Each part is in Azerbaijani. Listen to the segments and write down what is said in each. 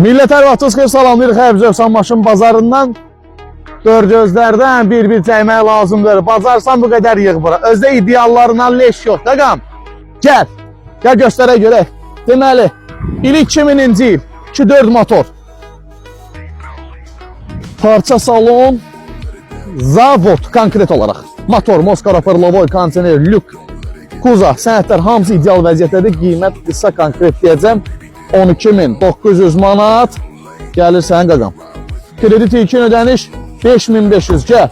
Millət ərvatız xeyr salamlayırıq Həbzövsan maşın bazarından. Dörgözlərdən bir-bir çəkmək lazımdır. Bazarsan bu qədər yığ bura. Özdə ideallarından leş yox. Daqam, gəl. Gəl göstərə görək. Deməli, il 2000-ci il. 2-4 motor. Parça salon. Zavod konkret olaraq. Motor, Moskara, Pırlavoy, kondisioner, lük, kuza, sənədlər hamısı ideal vəziyyətdədir. Qiymət qısa konkret deyəcəm. 12.900 manat gəlir sənin qaqam. Kredit ilkin ödəniş 5500 gəl.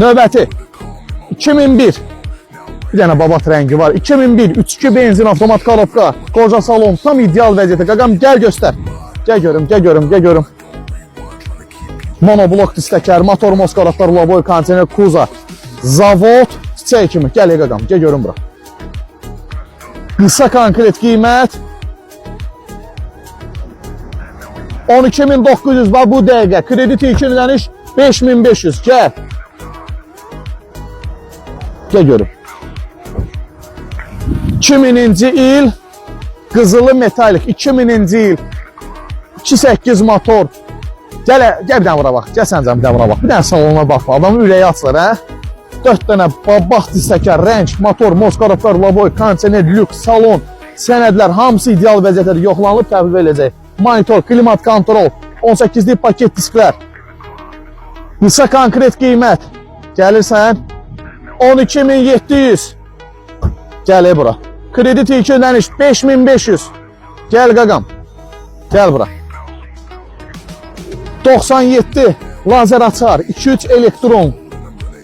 Növbəti 2001 bir dənə babat rəngi var. 2001 3.2 benzin avtomat korobka, qoca salon tam ideal vəziyyətdə. Qaqam gəl göstər. Gəl görüm, gəl görüm, gəl görüm. Monoblok distəkər, motor, Moskara, Pırlavoy, kondisioner, kuza, zavod, çiçək kimi. Gəl qaqam, gəl görüm bura. Qısa konkret qiymət 12.900 bax bu dəqiqə. Kredit ilkin ödəniş 5500. Gəl. Gəl görüm. 2000-ci il qızılı metalik. 2000-ci il 2.8 motor. Gəl bir dənə bura bax. Gəl sən bir dənə bura bax. Bir dənə salonuna bax. Adamın ürəyi açılır, hə? 4 dənə bax distəkər, rəng, motor, Moskara, Pırlavoy, kondisioner, lük, salon, sənədlər hamısı ideal vəziyyətdə yoxlanılıb təhvil ediləcək. Monitor, klimat kontrol, 18'lik paket disklər. Qısa konkret qiymət gəlirsən 12.700. Gəl bura. Kredit ilkin ödəniş 5500. Gəl qaqam. Gəl bura. 97 lazer açar, 2-3 elektron,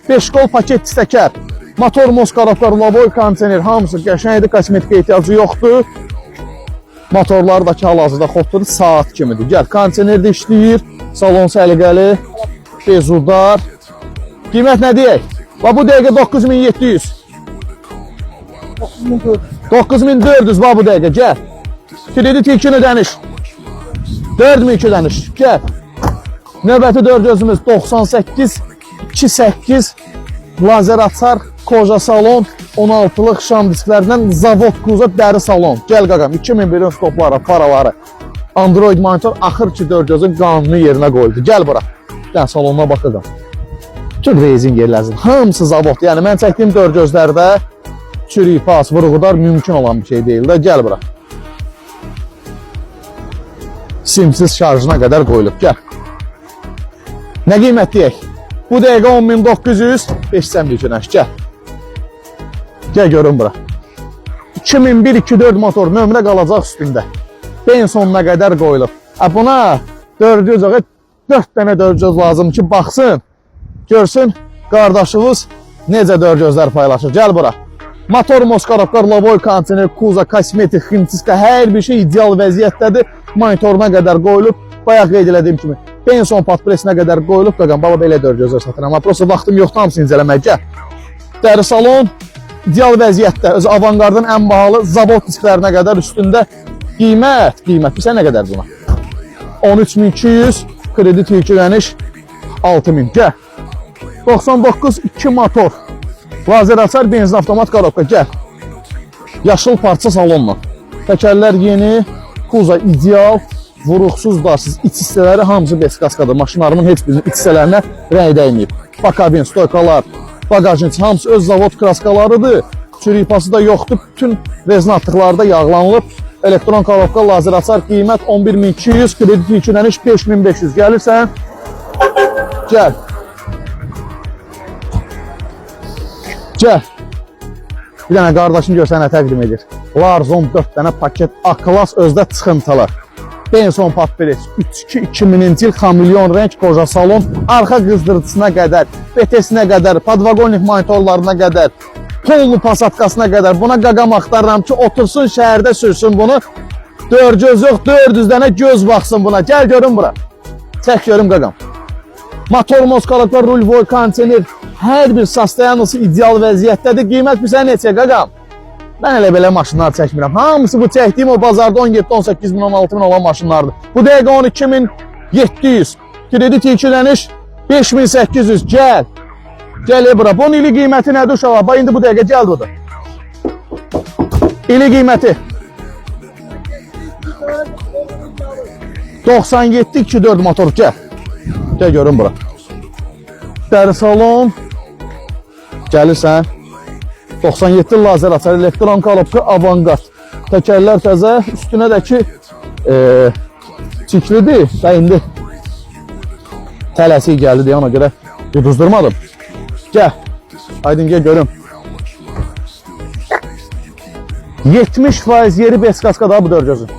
5 qol paket distəkər, motor, Moskara, Pırlavoy, kondisioner hamısı qəşəngdir, kosmetika ehtiyacı yoxdur. Motorları da ki hal-hazırda xotdur, saat kimidir. Gəl, kondisioner də işləyir, salon səliqəli, bezurdar. Qiymət nə deyək? Və bu dəqiqə 9700. 9400 və bu dəqiqə, gəl. Kredit ilkin ödəniş 4000 ödəniş, gəl. Növbəti dörgözümüz 98 2.8 lazer açar, koja salon, 16'lıq şam disklərindən zavod kuza dəri salon. Gəl qaqam, 2001'in stopları, faraları, Android monitor, axır ki dörgözün qanunu yerinə qoydu. Gəl bura. Gəl salonuna bax qaqam. Bütün rezin yerləsin. Hamısı zavod. Yəni mən çəkdiyim dörgözlərdə çürük, pas, vurğudar mümkün olan bir şey deyil də. Gəl bura. Simsiz şarjına qədər qoyulub. Gəl. Nə qiymət deyək? Bu dəqiqə 10.900, 500 günəş, gəl. Gəl görün bura. 2001-2.4 motor nömrə qalacaq üstündə. Ben sonuna qədər qoyulub. Buna 4 dənə dörgöz lazım ki, baxsın, görsün, qardaşımız necə dörgözlər paylaşır. Gəl bura. Motor, Moskara, Pırlavoy, kondisioner, kuza, kosmetik, ximçiska, hər bir şey ideal vəziyyətdədir. Monitoruna qədər qoyulub. Bayaq qeyd elədiyim kimi. Benson patpresinə qədər qoyulub qaqam. Baba belə dörgözlər satır. Amma prosta vaxtım yoxdur hamısını incələmək. Gəl. Dəri salon ideal vəziyyətdə. Öz avangardın ən bahalı zavod disklərinə qədər üstündə qiymət. Bilsə nə qədər buna? 13.200. Kredit ilkin ödəniş 6.000. Gəl. 99 2 motor. Lazer açar, benzin avtomat korobka. Gəl. Yaşıl parça salonla. Təkərlər yeni. Kuza ideal. Vuruqsuz darsız iç hissələri hamısı beskaskadır. Maşınlarımın heç birinin iç hissələrinə rəng dəyməyib. Bakabin, stoykalar, bagajın hamısı öz zavod kraskalarıdır. Çürük pası da yoxdur. Bütün rezin attıqları da yağlanılıb. Elektron korobka, lazer açar, qiymət 11.200, kredit ilkin ödəniş 5.500. Gəlirsən? Gəl. Gəl. Bir dənə qardaşım gör sənə təqdim edir. Larzon 4 dənə paket A-klas özdə çıxıntılar. Benson patpres 2000-ci il kamilyon renk koja salon, arxa qızdırıcısına qədər, BTS-nə qədər, podvagonlik monitorlarına qədər, pollu pasatkasına qədər. Buna qaqam axtarıram ki, otursun şəhərdə sürsün bunu. Dörgöz yox, 400 dənə göz baxsın buna. Gəl görün bura. Çək görüm qaqam. Motor, Moskaraklar, rulvoy, kondisioner, hər bir sastayanlısı ideal vəziyyətdədir. Qiymət bilsə neçə qaqam? Mən elə belə maşınlar çəkmirəm. Hamısı bu çəkdiyim o bazarda 17-18 min, 16 min olan maşınlardır. Bu dəqiqə 12.700. Kredit ilkin ödəniş 5.800. Gəl. Gəl bura. Bunun ili qiyməti nədir uşaqlar? Bax indi bu dəqiqə gəl burada. İli qiyməti 97-24 motor. Gəl görün bura. Dəri salon. Gəlirsən. 97 lazer açar, elektron kalıbı, avantgard. Təkərlər təzə, üstünə də ki çiklidir. Və indi tələsik gəldi deyə ona görə uduzdurmadım. Gəl. Aydın gəl görüm. 70% yeri beskaskada bu dörgözün.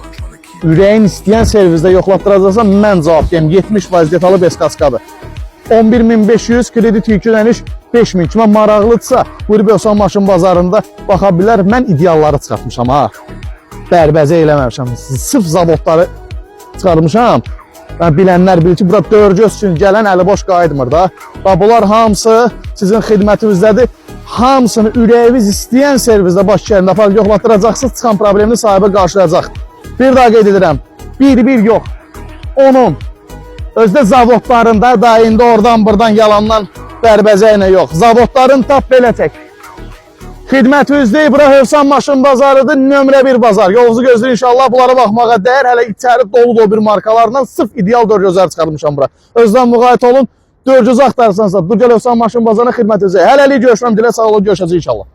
Ürəyin istəyən servizdə yoxlatdıracaqsan, mən cavab deyim. 70% detalı beskaskadır. 11.500 kredit yükleniş 5.000 kimə maraqlıdsa, buyurub Özsan maşın bazarında baxa bilər. Mən idealları çıxartmışam ha. Bərbəzə eləməmişəm. Sırf zavodları çıxarmışam. Ben bilənlər bilir ki, bura dörgöz üçün gələn əli boş qayıtmır da. Bunlar hamısı sizin xidmətinizdədir. Hamısını ürəyiniz istəyən servizdə baş şəhərində aparıb yoxlatdıracaqsınız, çıxan problemini sahibə qarşılayacaq. Bir daha qeyd edirəm. Bir yox. Onun özdə zavodlarında da indi oradan buradan yalandan bərbəzə ilə yox. Zavodların tap belə çək. Xidmətinizdə bura Hövsan maşın bazarıdır, nömrə 1 bazar. Yolunuzu gözləyir inşallah, bunlara baxmağa dəyər. Hələ içəri dolu bir markalarından sırf ideal dörgözlər çıxarmışam bura. Özdən müğayət olun. Dörgözü axtarsansa, dur gəl Hövsan maşın bazarına xidmətinizdə. Hələlik görüşürəm, dilə sağ olun, görüşəcək inşallah.